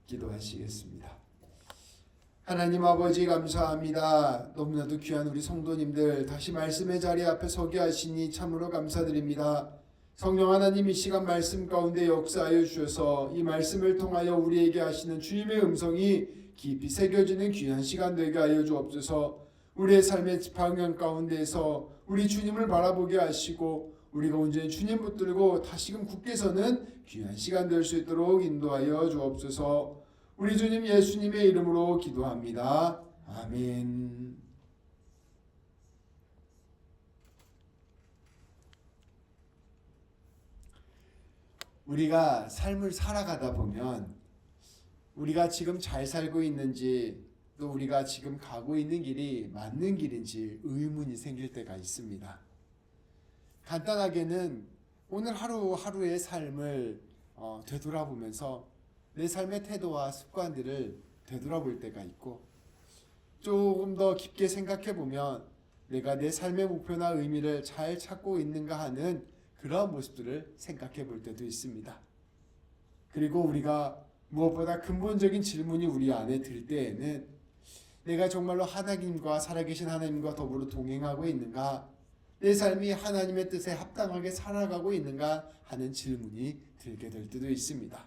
기도하시겠습니다. 하나님 아버지 감사합니다. 너무나도 귀한 우리 성도님들 다시 말씀의 자리 앞에 서게 하시니 참으로 감사드립니다. 성령 하나님, 이 시간 말씀 가운데 역사하여 주셔서 이 말씀을 통하여 우리에게 하시는 주님의 음성이 깊이 새겨지는 귀한 시간 되게 하여 주옵소서. 우리의 삶의 방향 가운데에서 우리 주님을 바라보게 하시고 우리가 온전히 주님 붙들고 다시금 굳게 서는 귀한 시간 될 수 있도록 인도하여 주옵소서. 우리 주님 예수님의 이름으로 기도합니다. 아멘. 우리가 삶을 살아가다 보면 우리가 지금 잘 살고 있는지, 또 우리가 지금 가고 있는 길이 맞는 길인지 의문이 생길 때가 있습니다. 간단하게는 오늘 하루하루의 삶을 되돌아보면서 내 삶의 태도와 습관들을 되돌아볼 때가 있고, 조금 더 깊게 생각해보면 내가 내 삶의 목표나 의미를 잘 찾고 있는가 하는 그러한 모습들을 생각해 볼 때도 있습니다. 그리고 우리가 무엇보다 근본적인 질문이 우리 안에 들 때에는 내가 정말로 하나님과, 살아계신 하나님과 더불어 동행하고 있는가, 내 삶이 하나님의 뜻에 합당하게 살아가고 있는가 하는 질문이 들게 될 때도 있습니다.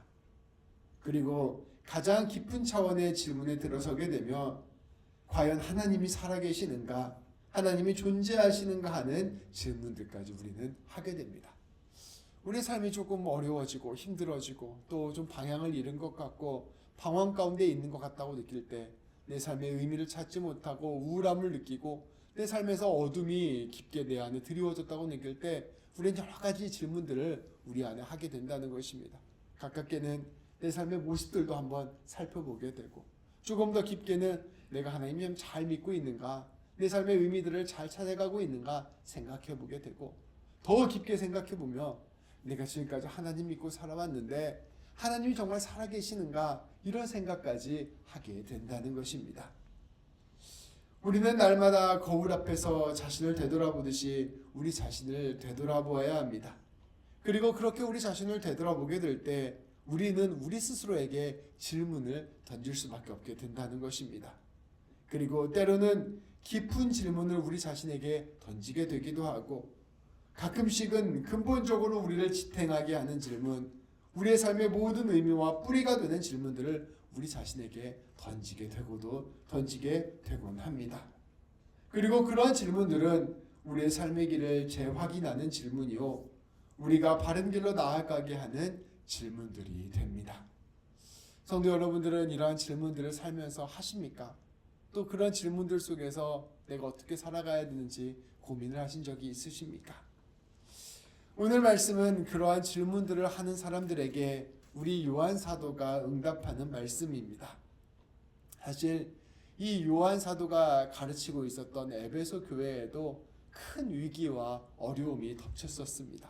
그리고 가장 깊은 차원의 질문에 들어서게 되면 과연 하나님이 살아계시는가, 하나님이 존재하시는가 하는 질문들까지 우리는 하게 됩니다. 우리의 삶이 조금 어려워지고 힘들어지고 또 좀 방향을 잃은 것 같고 방황 가운데 있는 것 같다고 느낄 때, 내 삶의 의미를 찾지 못하고 우울함을 느끼고 내 삶에서 어둠이 깊게 내 안에 드리워졌다고 느낄 때 우리는 여러 가지 질문들을 우리 안에 하게 된다는 것입니다. 가깝게는 내 삶의 모습들도 한번 살펴보게 되고, 조금 더 깊게는 내가 하나님을 잘 믿고 있는가, 내 삶의 의미들을 잘 찾아가고 있는가 생각해 보게 되고, 더 깊게 생각해 보면 내가 지금까지 하나님 믿고 살아왔는데 하나님이 정말 살아계시는가, 이런 생각까지 하게 된다는 것입니다. 우리는 날마다 거울 앞에서 자신을 되돌아보듯이 우리 자신을 되돌아보아야 합니다. 그리고 그렇게 우리 자신을 되돌아보게 될 때 우리는 우리 스스로에게 질문을 던질 수밖에 없게 된다는 것입니다. 그리고 때로는 깊은 질문을 우리 자신에게 던지게 되기도 하고, 가끔씩은 근본적으로 우리를 지탱하게 하는 질문, 우리의 삶의 모든 의미와 뿌리가 되는 질문들을 우리 자신에게 던지게 되곤 합니다. 그리고 그러한 질문들은 우리의 삶의 길을 재확인하는 질문이요, 우리가 바른 길로 나아가게 하는 질문들이 됩니다. 성도 여러분들은 이러한 질문들을 살면서 하십니까? 또 그런 질문들 속에서 내가 어떻게 살아가야 되는지 고민을 하신 적이 있으십니까? 오늘 말씀은 그러한 질문들을 하는 사람들에게 우리 요한 사도가 응답하는 말씀입니다. 사실 이 요한 사도가 가르치고 있었던 에베소 교회에도 큰 위기와 어려움이 덮쳤었습니다.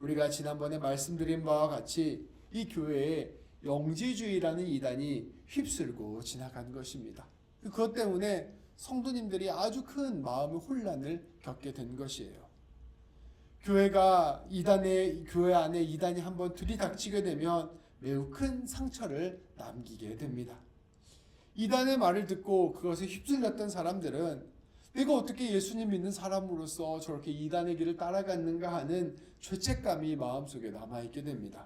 우리가 지난번에 말씀드린 바와 같이 이 교회에 영지주의라는 이단이 휩쓸고 지나간 것입니다. 그것 때문에 성도님들이 아주 큰 마음의 혼란을 겪게 된 것이에요. 교회 안에 이단이 한번 들이닥치게 되면 매우 큰 상처를 남기게 됩니다. 이단의 말을 듣고 그것에 휩쓸렸던 사람들은 내가 어떻게 예수님 믿는 사람으로서 저렇게 이단의 길을 따라갔는가 하는 죄책감이 마음속에 남아있게 됩니다.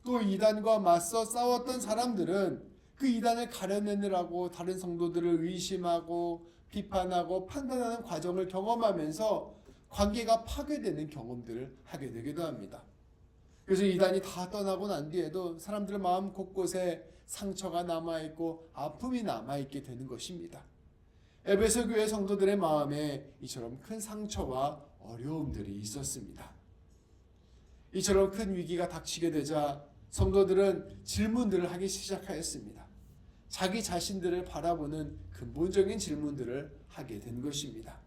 또 이단과 맞서 싸웠던 사람들은 그 이단을 가려내느라고 다른 성도들을 의심하고 비판하고 판단하는 과정을 경험하면서 관계가 파괴되는 경험들을 하게 되기도 합니다. 그래서 이단이 다 떠나고 난 뒤에도 사람들의 마음 곳곳에 상처가 남아있고 아픔이 남아있게 되는 것입니다. 에베소 교회 성도들의 마음에 이처럼 큰 상처와 어려움들이 있었습니다. 이처럼 큰 위기가 닥치게 되자 성도들은 질문들을 하기 시작하였습니다. 자기 자신들을 바라보는 근본적인 질문들을 하게 된 것입니다.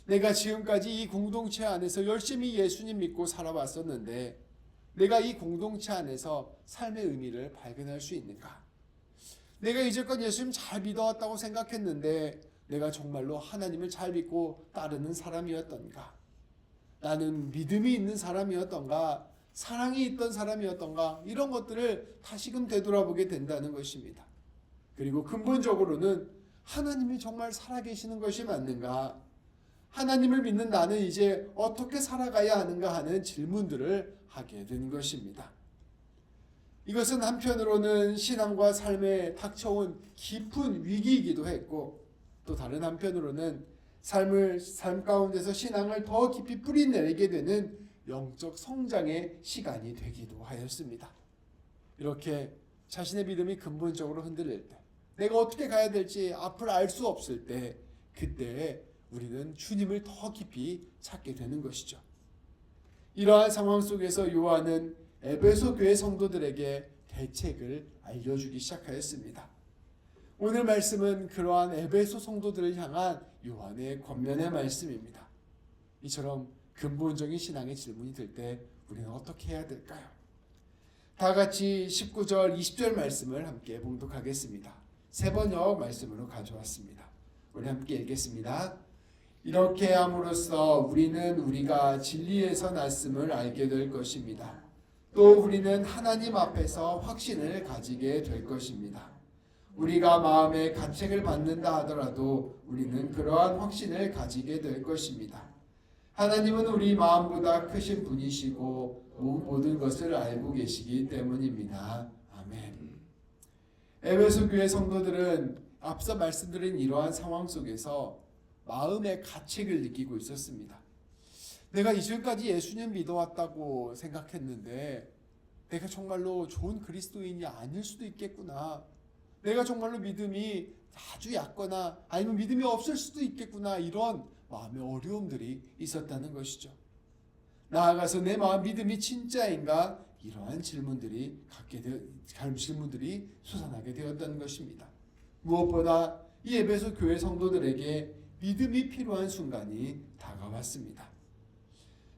내가 지금까지 이 공동체 안에서 열심히 예수님 믿고 살아왔었는데 내가 이 공동체 안에서 삶의 의미를 발견할 수 있는가? 내가 이제껏 예수님 잘 믿어왔다고 생각했는데 내가 정말로 하나님을 잘 믿고 따르는 사람이었던가? 나는 믿음이 있는 사람이었던가? 사랑이 있던 사람이었던가, 이런 것들을 다시금 되돌아보게 된다는 것입니다. 그리고 근본적으로는 하나님이 정말 살아계시는 것이 맞는가, 하나님을 믿는 나는 이제 어떻게 살아가야 하는가 하는 질문들을 하게 된 것입니다. 이것은 한편으로는 신앙과 삶에 닥쳐온 깊은 위기이기도 했고, 또 다른 한편으로는 삶 가운데서 신앙을 더 깊이 뿌리내리게 되는 영적 성장의 시간이 되기도 하였습니다. 이렇게 자신의 믿음이 근본적으로 흔들릴 때, 내가 어떻게 가야 될지 앞을 알 수 없을 때, 그때 우리는 주님을 더 깊이 찾게 되는 것이죠. 이러한 상황 속에서 요한은 에베소 교회 성도들에게 대책을 알려주기 시작하였습니다. 오늘 말씀은 그러한 에베소 성도들을 향한 요한의 권면의 말씀입니다. 이처럼 근본적인 신앙의 질문이 들 때 우리는 어떻게 해야 될까요? 다 같이 19절, 20절 말씀을 함께 봉독하겠습니다. 세 번역 말씀으로 가져왔습니다. 우리 함께 읽겠습니다. 이렇게 함으로써 우리는 우리가 진리에서 났음을 알게 될 것입니다. 또 우리는 하나님 앞에서 확신을 가지게 될 것입니다. 우리가 마음에 가책을 받는다 하더라도 우리는 그러한 확신을 가지게 될 것입니다. 하나님은 우리 마음보다 크신 분이시고 모든 것을 알고 계시기 때문입니다. 아멘. 에베소 교회 성도들은 앞서 말씀드린 이러한 상황 속에서 마음의 가책을 느끼고 있었습니다. 내가 이전까지 예수님 믿어왔다고 생각했는데 내가 정말로 좋은 그리스도인이 아닐 수도 있겠구나. 내가 정말로 믿음이 아주 얕거나 아니면 믿음이 없을 수도 있겠구나. 이런 마음의 어려움들이 있었다는 것이죠. 나아가서 내 마음 믿음이 진짜인가? 이러한 질문들이 질문들이 솟아나게 되었다는 것입니다. 무엇보다 이 에베소 교회 성도들에게 믿음이 필요한 순간이 다가왔습니다.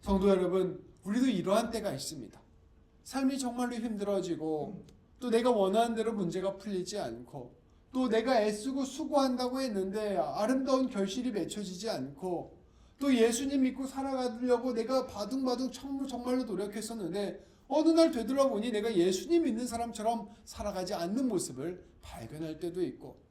성도 여러분, 우리도 이러한 때가 있습니다. 삶이 정말로 힘들어지고 또 내가 원하는 대로 문제가 풀리지 않고 또 내가 애쓰고 수고한다고 했는데 아름다운 결실이 맺혀지지 않고 또 예수님 믿고 살아가려고 내가 바둥바둥 정말로 노력했었는데 어느 날 되돌아보니 내가 예수님 믿는 사람처럼 살아가지 않는 모습을 발견할 때도 있고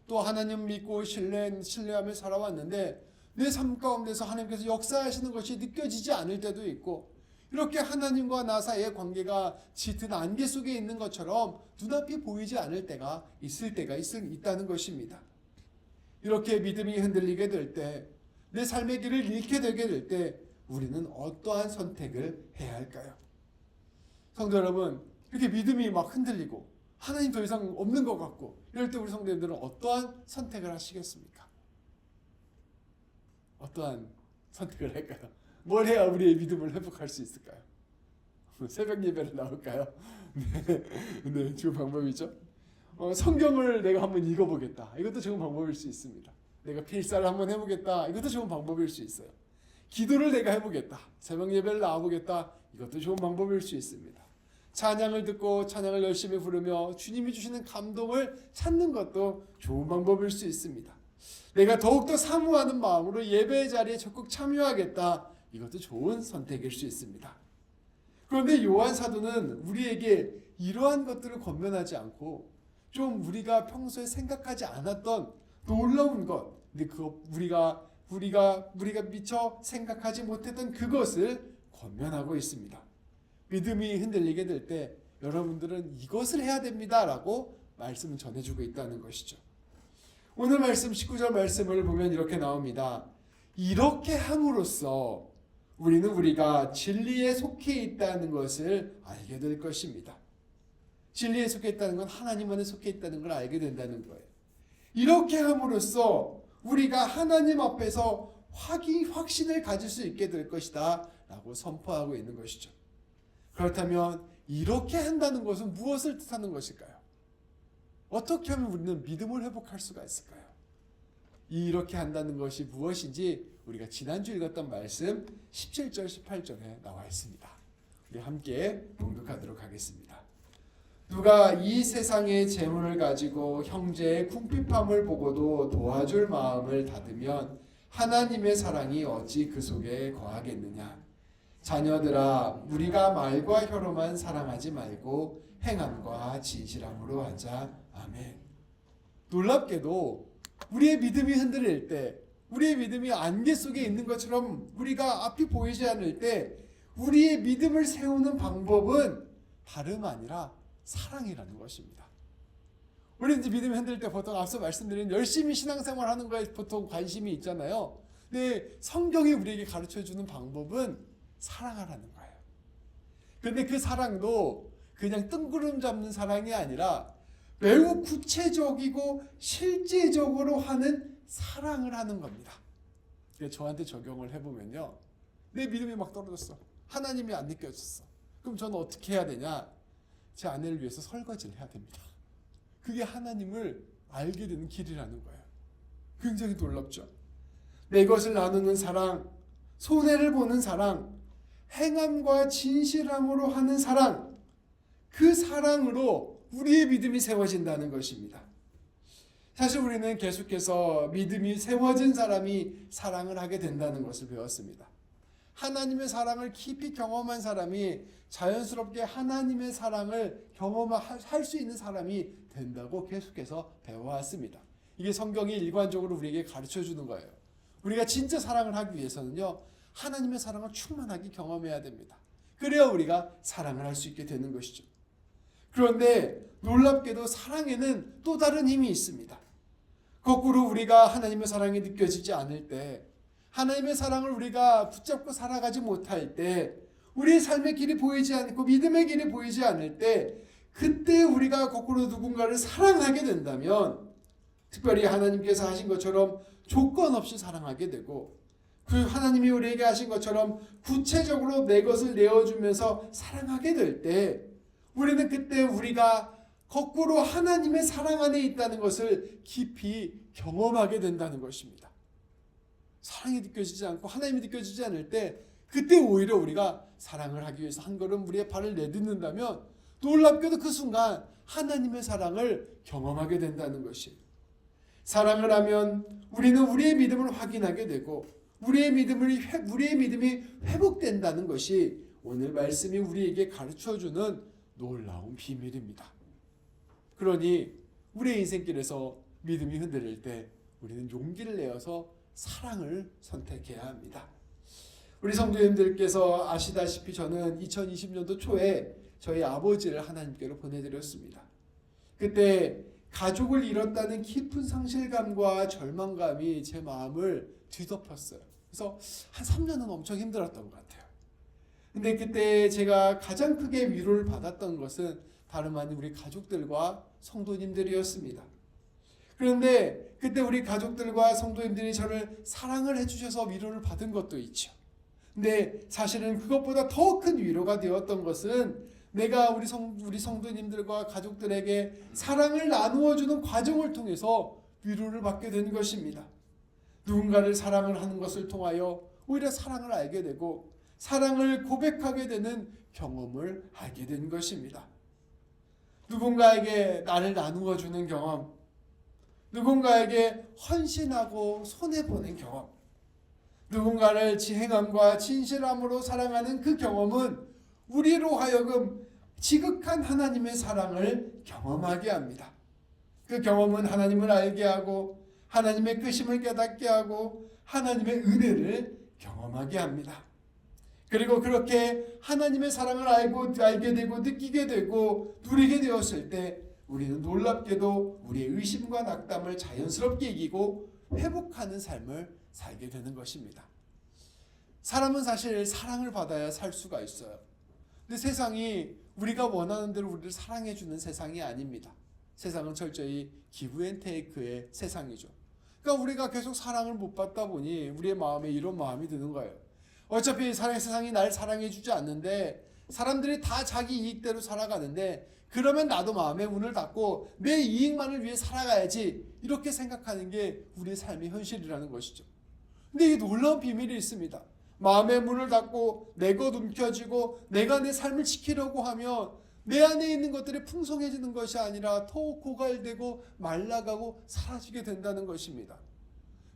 또 하나님 믿고 신뢰하며 살아왔는데 내 삶 가운데서 하나님께서 역사하시는 것이 느껴지지 않을 때도 있고 이렇게 하나님과 나 사이의 관계가 짙은 안개 속에 있는 것처럼 눈앞이 보이지 않을 때가 있다는 것입니다. 이렇게 믿음이 흔들리게 될 때, 내 삶의 길을 잃게 되게 될 때 우리는 어떠한 선택을 해야 할까요? 성도 여러분, 이렇게 믿음이 막 흔들리고 하나님 더 이상 없는 것 같고 이럴 때 우리 성도님들은 어떠한 선택을 하시겠습니까? 어떠한 선택을 할까요? 뭘 해야 우리의 믿음을 회복할 수 있을까요? 새벽 예배를 나올까요? 네, 좋은 방법이죠. 성경을 내가 한번 읽어보겠다. 이것도 좋은 방법일 수 있습니다. 내가 필사를 한번 해보겠다. 이것도 좋은 방법일 수 있어요. 기도를 내가 해보겠다. 새벽 예배를 나와보겠다. 이것도 좋은 방법일 수 있습니다. 찬양을 듣고 찬양을 열심히 부르며 주님이 주시는 감동을 찾는 것도 좋은 방법일 수 있습니다. 내가 더욱더 사모하는 마음으로 예배의 자리에 적극 참여하겠다. 이것도 좋은 선택일 수 있습니다. 그런데 요한 사도는 우리에게 이러한 것들을 권면하지 않고 좀 우리가 평소에 생각하지 않았던 놀라운 것, 근데 우리가 미처 생각하지 못했던 그것을 권면하고 있습니다. 믿음이 흔들리게 될 때 여러분들은 이것을 해야 됩니다라고 말씀을 전해주고 있다는 것이죠. 오늘 말씀 19절 말씀을 보면 이렇게 나옵니다. 이렇게 함으로써 우리는 우리가 진리에 속해 있다는 것을 알게 될 것입니다. 진리에 속해 있다는 건 하나님 안에 속해 있다는 걸 알게 된다는 거예요. 이렇게 함으로써 우리가 하나님 앞에서 확신을 가질 수 있게 될 것이다 라고 선포하고 있는 것이죠. 그렇다면 이렇게 한다는 것은 무엇을 뜻하는 것일까요? 어떻게 하면 우리는 믿음을 회복할 수가 있을까요? 이렇게 한다는 것이 무엇인지 우리가 지난주 읽었던 말씀 17절 18절에 나와 있습니다. 우리 함께 봉독하도록 하겠습니다. 누가 이 세상의 재물을 가지고 형제의 궁핍함을 보고도 도와줄 마음을 닫으면 하나님의 사랑이 어찌 그 속에 거하겠느냐. 자녀들아, 우리가 말과 혀로만 사랑하지 말고 행함과 진실함으로 하자. 아멘. 놀랍게도 우리의 믿음이 흔들릴 때, 우리의 믿음이 안개 속에 있는 것처럼 우리가 앞이 보이지 않을 때 우리의 믿음을 세우는 방법은 다름 아니라 사랑이라는 것입니다. 우리 이제 믿음이 흔들릴 때 보통 앞서 말씀드린 열심히 신앙생활 하는 거에 보통 관심이 있잖아요. 근데 성경이 우리에게 가르쳐주는 방법은 사랑하라는 거예요. 근데 그 사랑도 그냥 뜬구름 잡는 사랑이 아니라 매우 구체적이고 실제적으로 하는 사랑을 하는 겁니다. 저한테 적용을 해보면요, 내 믿음이 막 떨어졌어. 하나님이 안 느껴졌어. 그럼 저는 어떻게 해야 되냐? 제 아내를 위해서 설거지를 해야 됩니다. 그게 하나님을 알게 되는 길이라는 거예요. 굉장히 놀랍죠. 내 것을 나누는 사랑, 손해를 보는 사랑, 행함과 진실함으로 하는 사랑, 그 사랑으로 우리의 믿음이 세워진다는 것입니다. 사실 우리는 계속해서 믿음이 세워진 사람이 사랑을 하게 된다는 것을 배웠습니다. 하나님의 사랑을 깊이 경험한 사람이 자연스럽게 하나님의 사랑을 경험할 수 있는 사람이 된다고 계속해서 배워왔습니다. 이게 성경이 일관적으로 우리에게 가르쳐주는 거예요. 우리가 진짜 사랑을 하기 위해서는요, 하나님의 사랑을 충만하게 경험해야 됩니다. 그래야 우리가 사랑을 할 수 있게 되는 것이죠. 그런데 놀랍게도 사랑에는 또 다른 힘이 있습니다. 거꾸로 우리가 하나님의 사랑이 느껴지지 않을 때, 하나님의 사랑을 우리가 붙잡고 살아가지 못할 때, 우리의 삶의 길이 보이지 않고 믿음의 길이 보이지 않을 때, 그때 우리가 거꾸로 누군가를 사랑하게 된다면, 특별히 하나님께서 하신 것처럼 조건 없이 사랑하게 되고, 그 하나님이 우리에게 하신 것처럼 구체적으로 내 것을 내어주면서 사랑하게 될 때, 우리는 그때 우리가 거꾸로 하나님의 사랑 안에 있다는 것을 깊이 경험하게 된다는 것입니다. 사랑이 느껴지지 않고 하나님이 느껴지지 않을 때, 그때 오히려 우리가 사랑을 하기 위해서 한 걸음 우리의 발을 내딛는다면 놀랍게도 그 순간 하나님의 사랑을 경험하게 된다는 것이에요. 사랑을 하면 우리는 우리의 믿음을 확인하게 되고 우리의 믿음이 회복된다는 것이 오늘 말씀이 우리에게 가르쳐주는 놀라운 비밀입니다. 그러니 우리의 인생길에서 믿음이 흔들릴 때 우리는 용기를 내어서 사랑을 선택해야 합니다. 우리 성도님들께서 아시다시피 저는 2020년도 초에 저희 아버지를 하나님께로 보내드렸습니다. 그때 가족을 잃었다는 깊은 상실감과 절망감이 제 마음을 뒤덮였어요. 그래서 한 3년은 엄청 힘들었던 것 같아요. 근데 그때 제가 가장 크게 위로를 받았던 것은 다름 아닌 우리 가족들과 성도님들이었습니다. 그런데 그때 우리 가족들과 성도님들이 저를 사랑을 해주셔서 위로를 받은 것도 있죠. 근데 사실은 그것보다 더 큰 위로가 되었던 것은 내가 우리 성도님들과 가족들에게 사랑을 나누어주는 과정을 통해서 위로를 받게 된 것입니다. 누군가를 사랑을 하는 것을 통하여 오히려 사랑을 알게 되고 사랑을 고백하게 되는 경험을 하게 된 것입니다. 누군가에게 나를 나누어 주는 경험, 누군가에게 헌신하고 손해보는 경험, 누군가를 지행함과 진실함으로 사랑하는 그 경험은 우리로 하여금 지극한 하나님의 사랑을 경험하게 합니다. 그 경험은 하나님을 알게 하고 하나님의 끄심을 깨닫게 하고 하나님의 은혜를 경험하게 합니다. 그리고 그렇게 하나님의 사랑을 알게 되고 느끼게 되고 누리게 되었을 때 우리는 놀랍게도 우리의 의심과 낙담을 자연스럽게 이기고 회복하는 삶을 살게 되는 것입니다. 사람은 사실 사랑을 받아야 살 수가 있어요. 근데 세상이 우리가 원하는 대로 우리를 사랑해주는 세상이 아닙니다. 세상은 철저히 기브 앤 테이크의 세상이죠. 그러니까 우리가 계속 사랑을 못 받다 보니 우리의 마음에 이런 마음이 드는 거예요. 어차피 세상이 날 사랑해주지 않는데 사람들이 다 자기 이익대로 살아가는데 그러면 나도 마음의 문을 닫고 내 이익만을 위해 살아가야지 이렇게 생각하는 게 우리의 삶의 현실이라는 것이죠. 근데 이게 놀라운 비밀이 있습니다. 마음의 문을 닫고 내 것 움켜쥐고 내가 내 삶을 지키려고 하면 내 안에 있는 것들이 풍성해지는 것이 아니라 더욱 고갈되고 말라가고 사라지게 된다는 것입니다.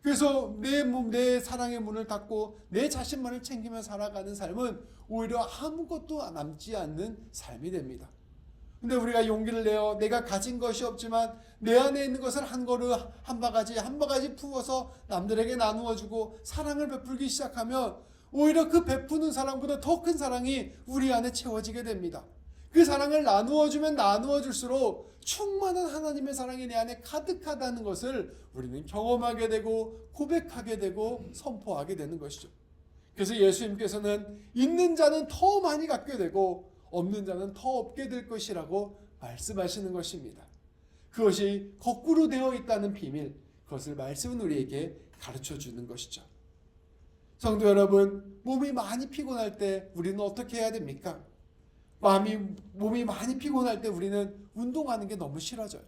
그래서 내 몸, 내 사랑의 문을 닫고 내 자신만을 챙기며 살아가는 삶은 오히려 아무것도 남지 않는 삶이 됩니다. 근데 우리가 용기를 내어 내가 가진 것이 없지만 내 안에 있는 것을 한 그릇 한 바가지 부어서 남들에게 나누어주고 사랑을 베풀기 시작하면 오히려 그 베푸는 사랑보다 더 큰 사랑이 우리 안에 채워지게 됩니다. 그 사랑을 나누어주면 나누어줄수록 충만한 하나님의 사랑이 내 안에 가득하다는 것을 우리는 경험하게 되고 고백하게 되고 선포하게 되는 것이죠. 그래서 예수님께서는 있는 자는 더 많이 갖게 되고 없는 자는 더 없게 될 것이라고 말씀하시는 것입니다. 그것이 거꾸로 되어 있다는 비밀, 그것을 말씀은 우리에게 가르쳐 주는 것이죠. 성도 여러분, 몸이 많이 피곤할 때 우리는 어떻게 해야 됩니까? 몸이 많이 피곤할 때 우리는 운동하는 게 너무 싫어져요.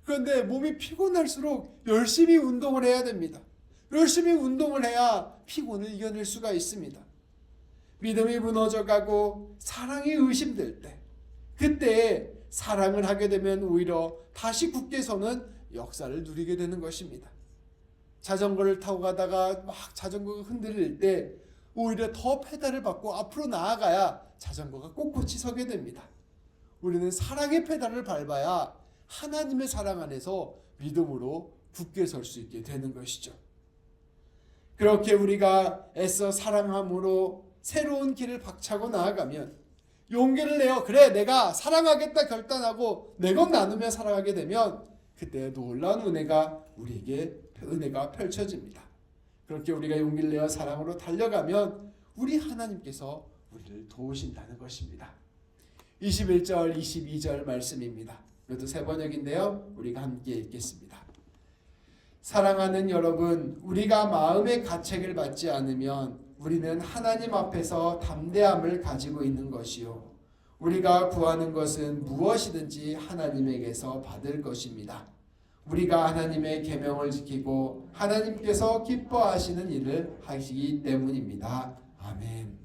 그런데 몸이 피곤할수록 열심히 운동을 해야 됩니다. 열심히 운동을 해야 피곤을 이겨낼 수가 있습니다. 믿음이 무너져가고 사랑이 의심될 때, 그때 사랑을 하게 되면 오히려 다시 굳게 서는 역사를 누리게 되는 것입니다. 자전거를 타고 가다가 막 자전거가 흔들릴 때 오히려 더 페달을 밟고 앞으로 나아가야 자전거가 꼿꼿이 서게 됩니다. 우리는 사랑의 페달을 밟아야 하나님의 사랑 안에서 믿음으로 굳게 설 수 있게 되는 것이죠. 그렇게 우리가 애써 사랑함으로 새로운 길을 박차고 나아가면 용기를 내어 그래 내가 사랑하겠다 결단하고 내 것 나누며 살아가게 되면 그때 놀라운 은혜가 펼쳐집니다. 그렇게 우리가 용기를 내어 사랑으로 달려가면 우리 하나님께서 우리를 도우신다는 것입니다. 21절 22절 말씀입니다. 이것도 세 번역인데요. 우리가 함께 읽겠습니다. 사랑하는 여러분, 우리가 마음의 가책을 받지 않으면 우리는 하나님 앞에서 담대함을 가지고 있는 것이요 우리가 구하는 것은 무엇이든지 하나님에게서 받을 것입니다. 우리가 하나님의 계명을 지키고 하나님께서 기뻐하시는 일을 하시기 때문입니다. 아멘.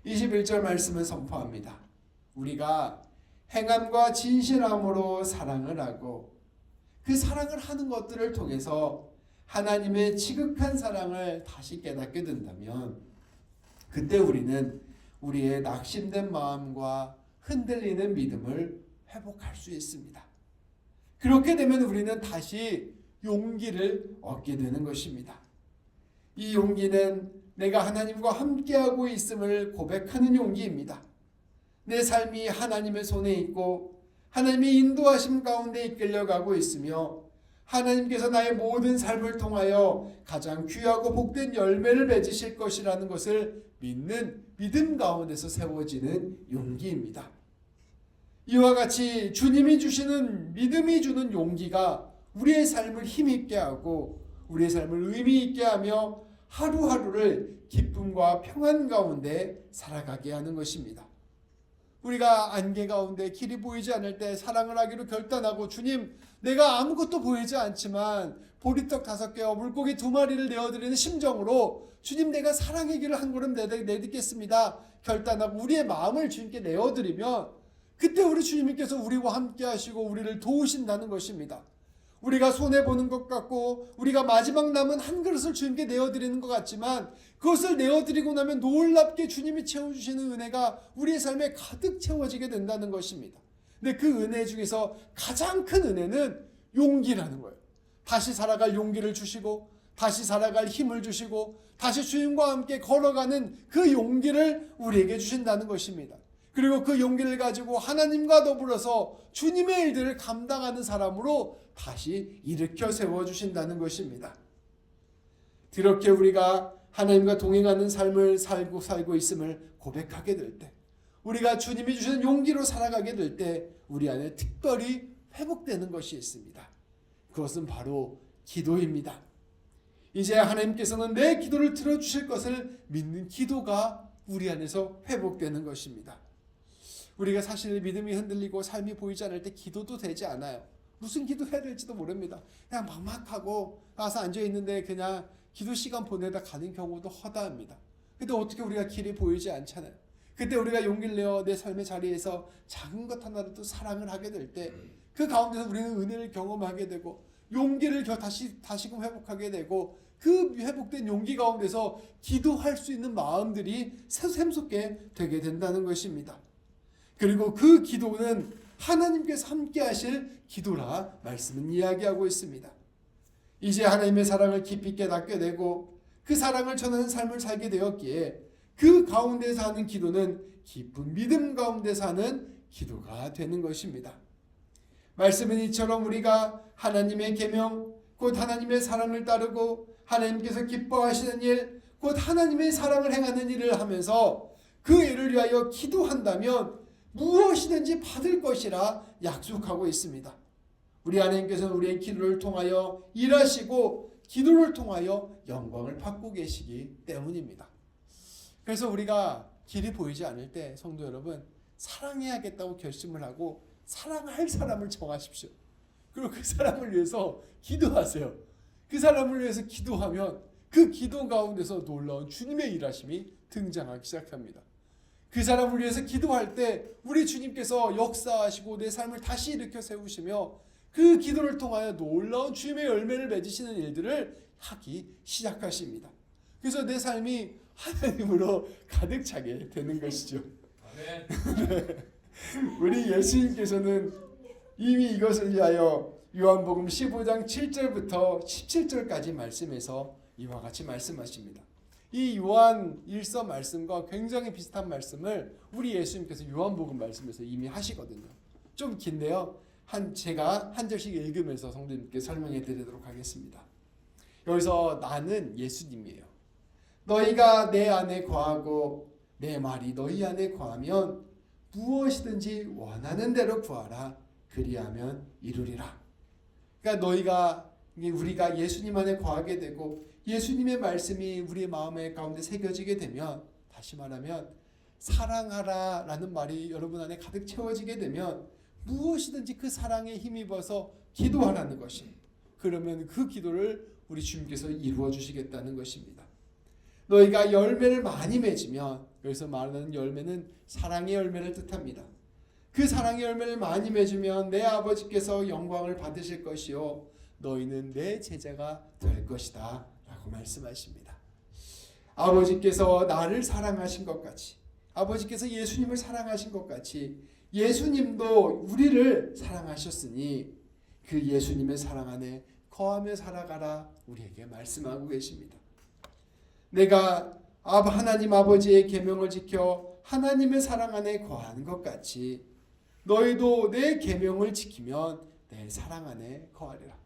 21절 말씀을 선포합니다. 우리가 행함과 진실함으로 사랑을 하고 그 사랑을 하는 것들을 통해서 하나님의 지극한 사랑을 다시 깨닫게 된다면 그때 우리는 우리의 낙심된 마음과 흔들리는 믿음을 회복할 수 있습니다. 그렇게 되면 우리는 다시 용기를 얻게 되는 것입니다. 이 용기는 내가 하나님과 함께하고 있음을 고백하는 용기입니다. 내 삶이 하나님의 손에 있고 하나님의 인도하심 가운데 이끌려가고 있으며 하나님께서 나의 모든 삶을 통하여 가장 귀하고 복된 열매를 맺으실 것이라는 것을 믿는 믿음 가운데서 세워지는 용기입니다. 이와 같이 주님이 주시는 믿음이 주는 용기가 우리의 삶을 힘있게 하고 우리의 삶을 의미 있게 하며 하루하루를 기쁨과 평안 가운데 살아가게 하는 것입니다. 우리가 안개 가운데 길이 보이지 않을 때 사랑을 하기로 결단하고 주님 내가 아무것도 보이지 않지만 보리떡 5개와 물고기 2마리를 내어드리는 심정으로 주님 내가 사랑의 길을 한 걸음 내딛겠습니다 결단하고 우리의 마음을 주님께 내어드리면 그때 우리 주님께서 우리와 함께 하시고 우리를 도우신다는 것입니다. 우리가 손해보는 것 같고 우리가 마지막 남은 한 그릇을 주님께 내어드리는 것 같지만 그것을 내어드리고 나면 놀랍게 주님이 채워주시는 은혜가 우리의 삶에 가득 채워지게 된다는 것입니다. 근데 그 은혜 중에서 가장 큰 은혜는 용기라는 거예요. 다시 살아갈 용기를 주시고 다시 살아갈 힘을 주시고 다시 주님과 함께 걸어가는 그 용기를 우리에게 주신다는 것입니다. 그리고 그 용기를 가지고 하나님과 더불어서 주님의 일들을 감당하는 사람으로 다시 일으켜 세워주신다는 것입니다. 그렇게 우리가 하나님과 동행하는 삶을 살고 있음을 고백하게 될 때 우리가 주님이 주시는 용기로 살아가게 될 때 우리 안에 특별히 회복되는 것이 있습니다. 그것은 바로 기도입니다. 이제 하나님께서는 내 기도를 들어주실 것을 믿는 기도가 우리 안에서 회복되는 것입니다. 우리가 사실 믿음이 흔들리고 삶이 보이지 않을 때 기도도 되지 않아요. 무슨 기도해야 될지도 모릅니다. 그냥 막막하고 가서 앉아있는데 그냥 기도 시간 보내다 가는 경우도 허다합니다. 근데 어떻게 우리가 길이 보이지 않잖아요. 그때 우리가 용기를 내어 내 삶의 자리에서 작은 것 하나라도 사랑을 하게 될 때 그 가운데서 우리는 은혜를 경험하게 되고 용기를 다시금 회복하게 되고 그 회복된 용기 가운데서 기도할 수 있는 마음들이 샘솟게 되게 된다는 것입니다. 그리고 그 기도는 하나님께서 함께 하실 기도라 말씀은 이야기하고 있습니다. 이제 하나님의 사랑을 깊이 깨닫게 되고 그 사랑을 전하는 삶을 살게 되었기에 그 가운데서 하는 기도는 깊은 믿음 가운데서 하는 기도가 되는 것입니다. 말씀은 이처럼 우리가 하나님의 계명, 곧 하나님의 사랑을 따르고 하나님께서 기뻐하시는 일, 곧 하나님의 사랑을 행하는 일을 하면서 그 일을 위하여 기도한다면 무엇이든지 받을 것이라 약속하고 있습니다. 우리 하나님께서는 우리의 기도를 통하여 일하시고 기도를 통하여 영광을 받고 계시기 때문입니다. 그래서 우리가 길이 보이지 않을 때 성도 여러분, 사랑해야겠다고 결심을 하고 사랑할 사람을 정하십시오. 그리고 그 사람을 위해서 기도하세요. 그 사람을 위해서 기도하면 그 기도 가운데서 놀라운 주님의 일하심이 등장하기 시작합니다. 그 사람을 위해서 기도할 때 우리 주님께서 역사하시고 내 삶을 다시 일으켜 세우시며 그 기도를 통하여 놀라운 주님의 열매를 맺으시는 일들을 하기 시작하십니다. 그래서 내 삶이 하나님으로 가득 차게 되는 것이죠. 네. 우리 예수님께서는 이미 이것을 위하여 요한복음 15장 7절부터 17절까지 말씀에서 이와 같이 말씀하십니다. 이 요한 1서 말씀과 굉장히 비슷한 말씀을 우리 예수님께서 요한복음 말씀에서 이미 하시거든요. 좀 긴데요. 제가 한 절씩 읽으면서 성도님께 설명해 드리도록 하겠습니다. 여기서 나는 예수님이에요. 너희가 내 안에 거하고 내 말이 너희 안에 거하면 무엇이든지 원하는 대로 구하라. 그리하면 이루리라. 그러니까 우리가 예수님 안에 거하게 되고 예수님의 말씀이 우리의 마음의 가운데 새겨지게 되면, 다시 말하면 사랑하라 라는 말이 여러분 안에 가득 채워지게 되면 무엇이든지 그 사랑에 힘입어서 기도하라는 것이, 그러면 그 기도를 우리 주님께서 이루어 주시겠다는 것입니다. 너희가 열매를 많이 맺으면, 여기서 말하는 열매는 사랑의 열매를 뜻합니다. 그 사랑의 열매를 많이 맺으면 내 아버지께서 영광을 받으실 것이요 너희는 내 제자가 될 것이다 라고 말씀하십니다. 아버지께서 나를 사랑하신 것 같이, 아버지께서 예수님을 사랑하신 것 같이 예수님도 우리를 사랑하셨으니 그 예수님의 사랑 안에 거하며 살아가라 우리에게 말씀하고 계십니다. 내가 하나님 아버지의 계명을 지켜 하나님의 사랑 안에 거하는 것 같이 너희도 내 계명을 지키면 내 사랑 안에 거하리라.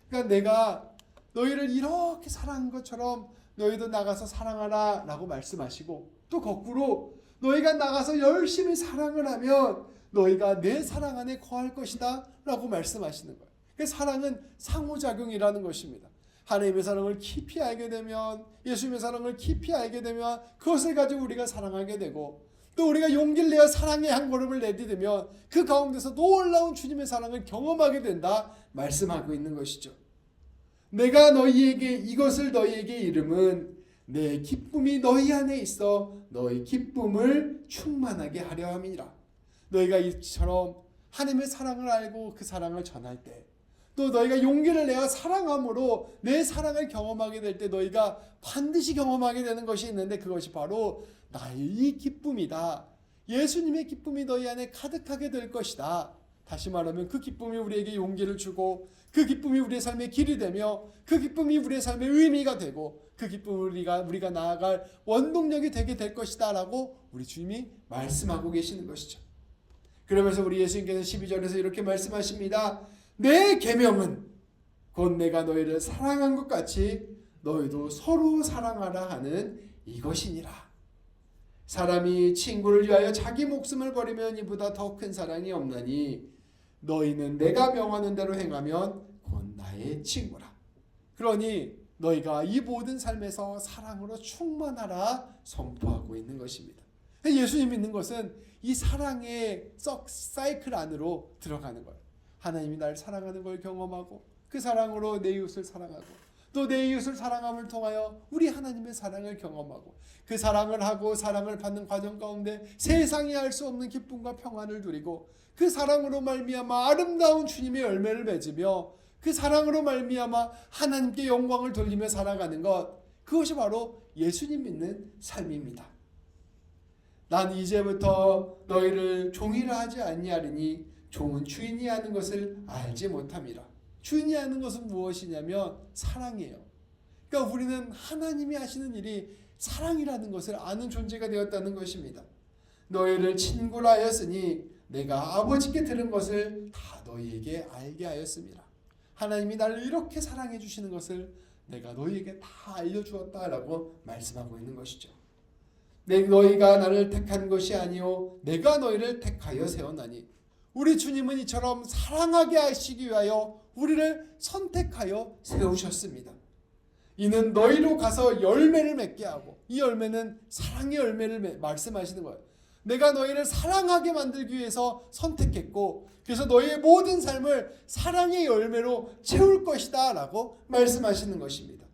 그러니까 내가 너희를 이렇게 사랑한 것처럼 너희도 나가서 사랑하라 라고 말씀하시고, 또 거꾸로 너희가 나가서 열심히 사랑을 하면 너희가 내 사랑 안에 거할 것이다 라고 말씀하시는 거예요. 그래서 사랑은 상호작용이라는 것입니다. 하나님의 사랑을 깊이 알게 되면, 예수님의 사랑을 깊이 알게 되면 그것을 가지고 우리가 사랑하게 되고, 또 우리가 용기를 내어 사랑의 한 걸음을 내디디면 그 가운데서 놀라운 주님의 사랑을 경험하게 된다 말씀하고 있는 것이죠. 내가 이것을 너희에게 이름은 내 기쁨이 너희 안에 있어 너희 기쁨을 충만하게 하려 함이라. 너희가 이처럼 하나님의 사랑을 알고 그 사랑을 전할 때, 또 너희가 용기를 내어 사랑함으로 내 사랑을 경험하게 될 때 너희가 반드시 경험하게 되는 것이 있는데, 그것이 바로 나의 이 기쁨이다. 예수님의 기쁨이 너희 안에 가득하게 될 것이다. 다시 말하면 그 기쁨이 우리에게 용기를 주고, 그 기쁨이 우리의 삶의 길이 되며, 그 기쁨이 우리의 삶의 의미가 되고, 그 기쁨을 우리가 나아갈 원동력이 되게 될 것이다 라고 우리 주님이 말씀하고 계시는 것이죠. 그러면서 우리 예수님께서 12절에서 이렇게 말씀하십니다. 내 계명은 곧 내가 너희를 사랑한 것 같이 너희도 서로 사랑하라 하는 이것이니라. 사람이 친구를 위하여 자기 목숨을 버리면 이보다 더 큰 사랑이 없나니 너희는 내가 명하는 대로 행하면 곧 나의 친구라. 그러니 너희가 이 모든 삶에서 사랑으로 충만하라 선포하고 있는 것입니다. 예수님 믿는 것은 이 사랑의 사이클 안으로 들어가는 거예요. 하나님이 날 사랑하는 걸 경험하고 그 사랑으로 내 이웃을 사랑하고, 또 내 이웃을 사랑함을 통하여 우리 하나님의 사랑을 경험하고, 그 사랑을 하고 사랑을 받는 과정 가운데 세상이 알 수 없는 기쁨과 평안을 누리고, 그 사랑으로 말미암아 아름다운 주님의 열매를 맺으며 그 사랑으로 말미암아 하나님께 영광을 돌리며 살아가는 것, 그것이 바로 예수님 믿는 삶입니다. 난 이제부터 너희를 종이라 하지 아니하리니 종은 주인이 하는 것을 알지 못함이라. 주인이 하는 것은 무엇이냐면 사랑이에요. 그러니까 우리는 하나님이 하시는 일이 사랑이라는 것을 아는 존재가 되었다는 것입니다. 너희를 친구라 하였으니 내가 아버지께 들은 것을 다 너희에게 알게 하였습니다. 하나님이 나를 이렇게 사랑해 주시는 것을 내가 너희에게 다 알려주었다라고 말씀하고 있는 것이죠. 너희가 나를 택한 것이 아니요 내가 너희를 택하여 세웠나니. 우리 주님은 이처럼 사랑하게 하시기 위하여 우리를 선택하여 세우셨습니다. 이는 너희로 가서 열매를 맺게 하고, 이 열매는 사랑의 열매를 말씀하시는 거예요. 내가 너희를 사랑하게 만들기 위해서 선택했고, 그래서 너희의 모든 삶을 사랑의 열매로 채울 것이다 라고 말씀하시는 것입니다.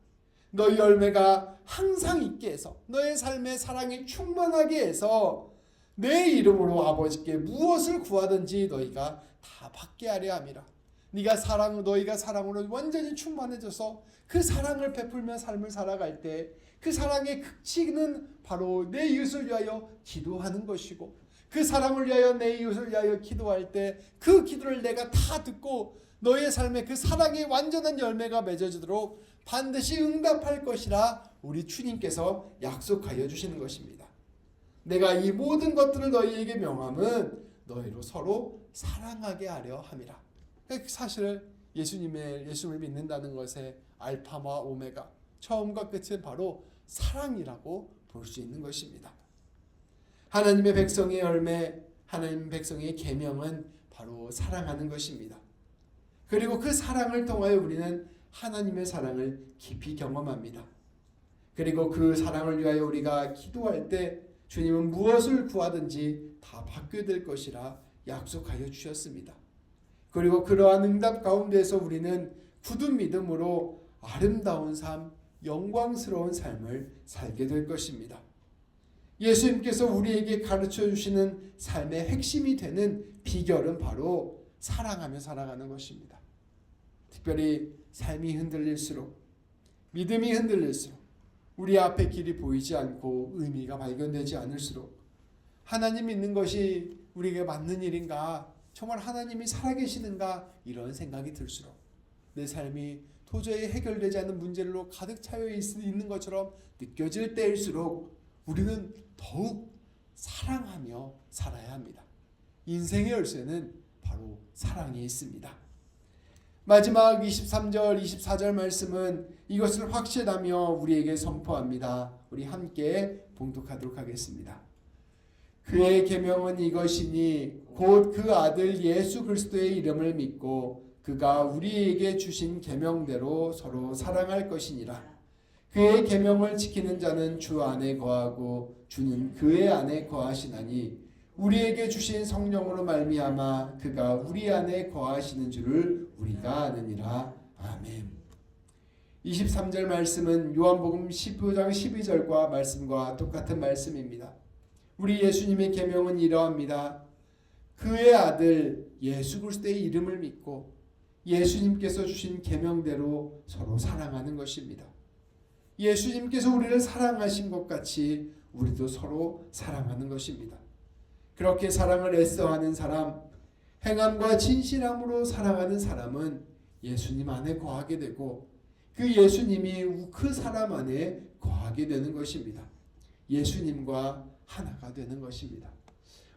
너희 열매가 항상 있게 해서, 너의 삶에 사랑이 충만하게 해서 내 이름으로 아버지께 무엇을 구하든지 너희가 다 받게 하려 함이라. 너희가 사랑으로 완전히 충만해져서 그 사랑을 베풀며 삶을 살아갈 때 그 사랑의 극치는 바로 내 이웃을 위하여 기도하는 것이고, 그 사랑을 위하여 내 이웃을 위하여 기도할 때 그 기도를 내가 다 듣고 너의 삶에 그 사랑의 완전한 열매가 맺어지도록 반드시 응답할 것이라 우리 주님께서 약속하여 주시는 것입니다. 내가 이 모든 것들을 너희에게 명함은 너희로 서로 사랑하게 하려 함이라. 사실 예수님을 믿는다는 것의 알파와 오메가, 처음과 끝은 바로 사랑이라고 볼 수 있는 것입니다. 하나님의 백성의 열매, 하나님 백성의 계명은 바로 사랑하는 것입니다. 그리고 그 사랑을 통하여 우리는 하나님의 사랑을 깊이 경험합니다. 그리고 그 사랑을 위하여 우리가 기도할 때 주님은 무엇을 구하든지 다 받게 될 것이라 약속하여 주셨습니다. 그리고 그러한 응답 가운데서 우리는 굳은 믿음으로 아름다운 삶, 영광스러운 삶을 살게 될 것입니다. 예수님께서 우리에게 가르쳐 주시는 삶의 핵심이 되는 비결은 바로 사랑하며 살아가는 것입니다. 특별히 삶이 흔들릴수록, 믿음이 흔들릴수록, 우리 앞에 길이 보이지 않고 의미가 발견되지 않을수록, 하나님 믿는 것이 우리에게 맞는 일인가, 정말 하나님이 살아계시는가, 이런 생각이 들수록, 내 삶이 도저히 해결되지 않는 문제로 가득 차여 있는 것처럼 느껴질 때일수록 우리는 더욱 사랑하며 살아야 합니다. 인생의 열쇠는 바로 사랑에 있습니다. 마지막 23절, 24절 말씀은 이것을 확신하며 우리에게 선포합니다. 우리 함께 봉독하도록 하겠습니다. 그의 계명은 이것이니 곧 그 아들 예수 그리스도의 이름을 믿고 그가 우리에게 주신 계명대로 서로 사랑할 것이니라. 그의 계명을 지키는 자는 주 안에 거하고 주는 그의 안에 거하시나니 우리에게 주신 성령으로 말미암아 그가 우리 안에 거하시는 줄을 우리가 아느니라. 아멘. 23절 말씀은 요한복음 15장 12절과 말씀과 똑같은 말씀입니다. 우리 예수님의 계명은 이러합니다. 그의 아들 예수 그리스도의 이름을 믿고 예수님께서 주신 계명대로 서로 사랑하는 것입니다. 예수님께서 우리를 사랑하신 것 같이 우리도 서로 사랑하는 것입니다. 그렇게 사랑을 애써하는 사람, 행함과 진실함으로 사랑하는 사람은 예수님 안에 거하게 되고 그 예수님이 그 사람 안에 거하게 되는 것입니다. 예수님과 하나가 되는 것입니다.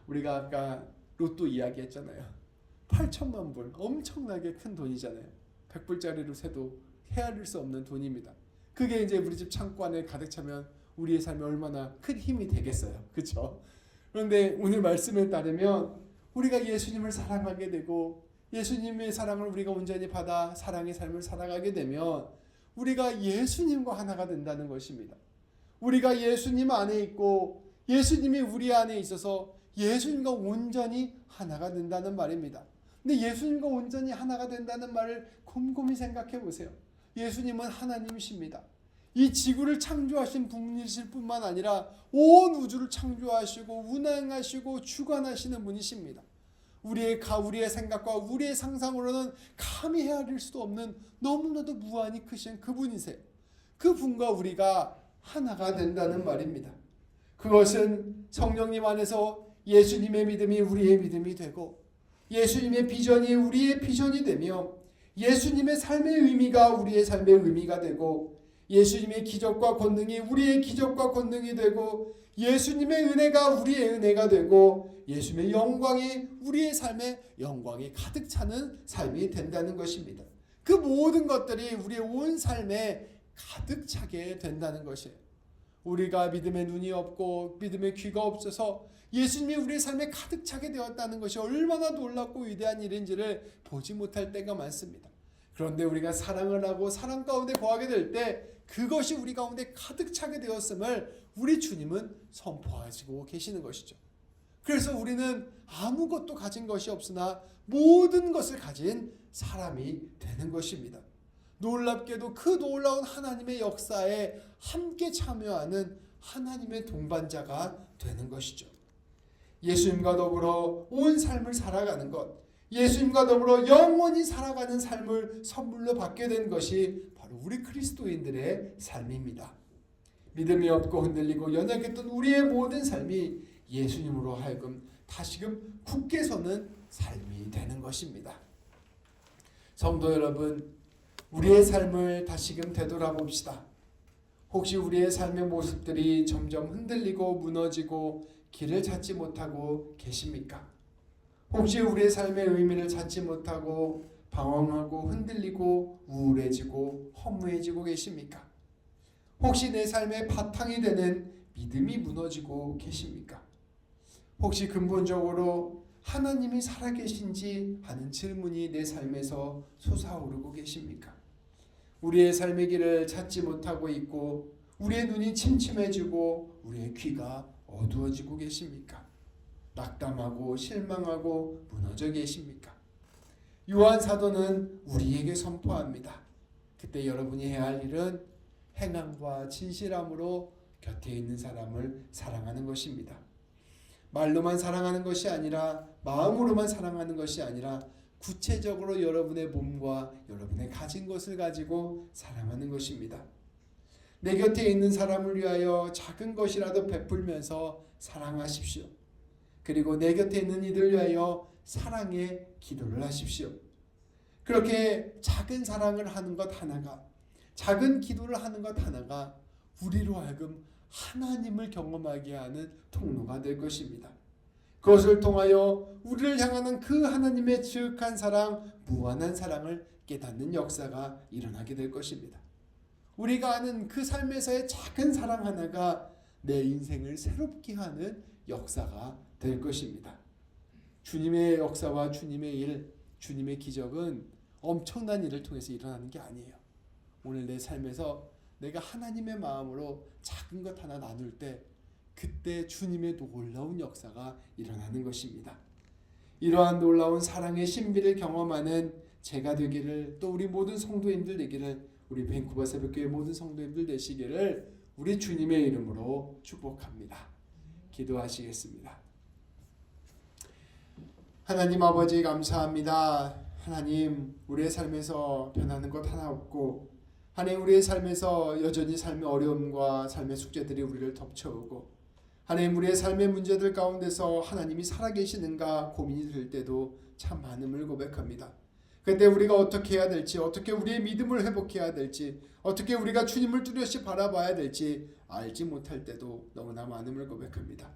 우리가 아까 로또 이야기했잖아요. 8천만 불, 엄청나게 큰 돈이잖아요. 100불짜리로 세도 헤아릴 수 없는 돈입니다. 그게 이제 우리 집 창고 안에 가득 차면 우리의 삶에 얼마나 큰 힘이 되겠어요. 그렇죠? 그런데 오늘 말씀에 따르면 우리가 예수님을 사랑하게 되고 예수님의 사랑을 우리가 온전히 받아 사랑의 삶을 살아가게 되면 우리가 예수님과 하나가 된다는 것입니다. 우리가 예수님 안에 있고 예수님이 우리 안에 있어서 예수님과 온전히 하나가 된다는 말입니다. 근데 예수님과 온전히 하나가 된다는 말을 곰곰이 생각해 보세요. 예수님은 하나님이십니다. 이 지구를 창조하신 분이실 뿐만 아니라 온 우주를 창조하시고 운행하시고 주관하시는 분이십니다. 우리의 생각과 우리의 상상으로는 감히 헤아릴 수도 없는 너무나도 무한히 크신 그분이세요. 그분과 우리가 하나가 된다는 말입니다. 그것은 성령님 안에서 예수님의 믿음이 우리의 믿음이 되고 예수님의 비전이 우리의 비전이 되며 예수님의 삶의 의미가 우리의 삶의 의미가 되고 예수님의 기적과 권능이 우리의 기적과 권능이 되고 예수님의 은혜가 우리의 은혜가 되고 예수님의 영광이 우리의 삶의 영광이 가득 차는 삶이 된다는 것입니다. 그 모든 것들이 우리의 온 삶에 가득 차게 된다는 것이에요. 우리가 믿음의 눈이 없고 믿음의 귀가 없어서 예수님이 우리의 삶에 가득 차게 되었다는 것이 얼마나 놀랍고 위대한 일인지를 보지 못할 때가 많습니다. 그런데 우리가 사랑을 하고 사랑 가운데 거하게 될 때 그것이 우리 가운데 가득 차게 되었음을 우리 주님은 선포하시고 계시는 것이죠. 그래서 우리는 아무것도 가진 것이 없으나 모든 것을 가진 사람이 되는 것입니다. 놀랍게도 그 놀라운 하나님의 역사에 함께 참여하는 하나님의 동반자가 되는 것이죠. 예수님과 더불어 온 삶을 살아가는 것, 예수님과 더불어 영원히 살아가는 삶을 선물로 받게 된 것이 바로 우리 그리스도인들의 삶입니다. 믿음이 없고 흔들리고 연약했던 우리의 모든 삶이 예수님으로 하여금 다시금 굳게 서는 삶이 되는 것입니다. 성도 여러분, 우리의 삶을 다시금 되돌아봅시다. 혹시 우리의 삶의 모습들이 점점 흔들리고 무너지고 길을 찾지 못하고 계십니까? 혹시 우리의 삶의 의미를 찾지 못하고 방황하고 흔들리고 우울해지고 허무해지고 계십니까? 혹시 내 삶의 바탕이 되는 믿음이 무너지고 계십니까? 혹시 근본적으로 하나님이 살아계신지 하는 질문이 내 삶에서 솟아오르고 계십니까? 우리의 삶의 길을 찾지 못하고 있고 우리의 눈이 침침해지고 우리의 귀가 어두워지고 계십니까? 낙담하고 실망하고 무너져 계십니까? 요한 사도는 우리에게 선포합니다. 그때 여러분이 해야 할 일은 행함과 진실함으로 곁에 있는 사람을 사랑하는 것입니다. 말로만 사랑하는 것이 아니라 마음으로만 사랑하는 것이 아니라 구체적으로 여러분의 몸과 여러분의 가진 것을 가지고 사랑하는 것입니다. 내 곁에 있는 사람을 위하여 작은 것이라도 베풀면서 사랑하십시오. 그리고 내 곁에 있는 이들을 위하여 사랑의 기도를 하십시오. 그렇게 작은 사랑을 하는 것 하나가, 작은 기도를 하는 것 하나가 우리로 하여금 하나님을 경험하게 하는 통로가 될 것입니다. 그것을 통하여 우리를 향하는 그 하나님의 지극한 사랑, 무한한 사랑을 깨닫는 역사가 일어나게 될 것입니다. 우리가 아는 그 삶에서의 작은 사랑 하나가 내 인생을 새롭게 하는 역사가 될 것입니다. 주님의 역사와 주님의 일, 주님의 기적은 엄청난 일을 통해서 일어나는 게 아니에요. 오늘 내 삶에서 내가 하나님의 마음으로 작은 것 하나 나눌 때 그때 주님의 놀라운 역사가 일어나는 것입니다. 이러한 놀라운 사랑의 신비를 경험하는 제가 되기를, 또 우리 모든 성도님들 되기를, 우리 밴쿠버 새벽교회 모든 성도님들 되시기를 우리 주님의 이름으로 축복합니다. 기도하시겠습니다. 하나님 아버지 감사합니다. 하나님, 우리의 삶에서 변하는 것 하나 없고 하나님, 우리의 삶에서 여전히 삶의 어려움과 삶의 숙제들이 우리를 덮쳐오고 하나님, 우리의 삶의 문제들 가운데서 하나님이 살아계시는가 고민이 될 때도 참 많음을 고백합니다. 그때 우리가 어떻게 해야 될지, 어떻게 우리의 믿음을 회복해야 될지, 어떻게 우리가 주님을 뚜렷이 바라봐야 될지 알지 못할 때도 너무나 많음을 고백합니다.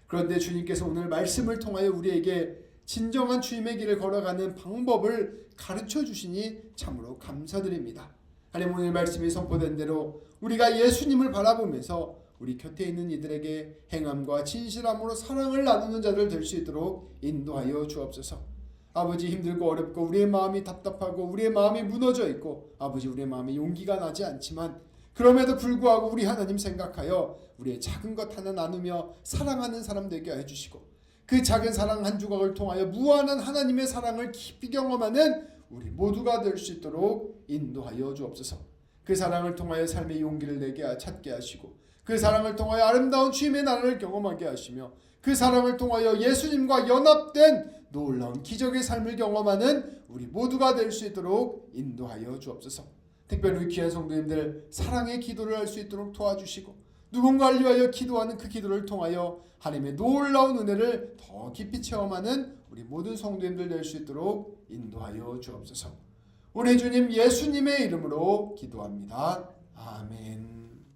그런데 주님께서 오늘 말씀을 통하여 우리에게 진정한 주님의 길을 걸어가는 방법을 가르쳐 주시니 참으로 감사드립니다. 하나님, 오늘 말씀이 선포된 대로 우리가 예수님을 바라보면서 우리 곁에 있는 이들에게 행함과 진실함으로 사랑을 나누는 자들 될 수 있도록 인도하여 주옵소서. 아버지, 힘들고 어렵고 우리의 마음이 답답하고 우리의 마음이 무너져 있고 아버지, 우리의 마음에 용기가 나지 않지만 그럼에도 불구하고 우리 하나님 생각하여 우리의 작은 것 하나 나누며 사랑하는 사람 되게 해주시고 그 작은 사랑 한 조각을 통하여 무한한 하나님의 사랑을 깊이 경험하는 우리 모두가 될 수 있도록 인도하여 주옵소서. 그 사랑을 통하여 삶의 용기를 내게 찾게 하시고 그 사랑을 통하여 아름다운 주님의 나라를 경험하게 하시며 그 사랑을 통하여 예수님과 연합된 놀라운 기적의 삶을 경험하는 우리 모두가 될 수 있도록 인도하여 주옵소서. 특별히 우리 귀한 성도님들 사랑의 기도를 할 수 있도록 도와주시고 누군가를 위하여 기도하는 그 기도를 통하여 하나님의 놀라운 은혜를 더 깊이 체험하는 우리 모든 성도님들 될 수 있도록 인도하여 주옵소서. 우리 주님 예수님의 이름으로 기도합니다. 아멘.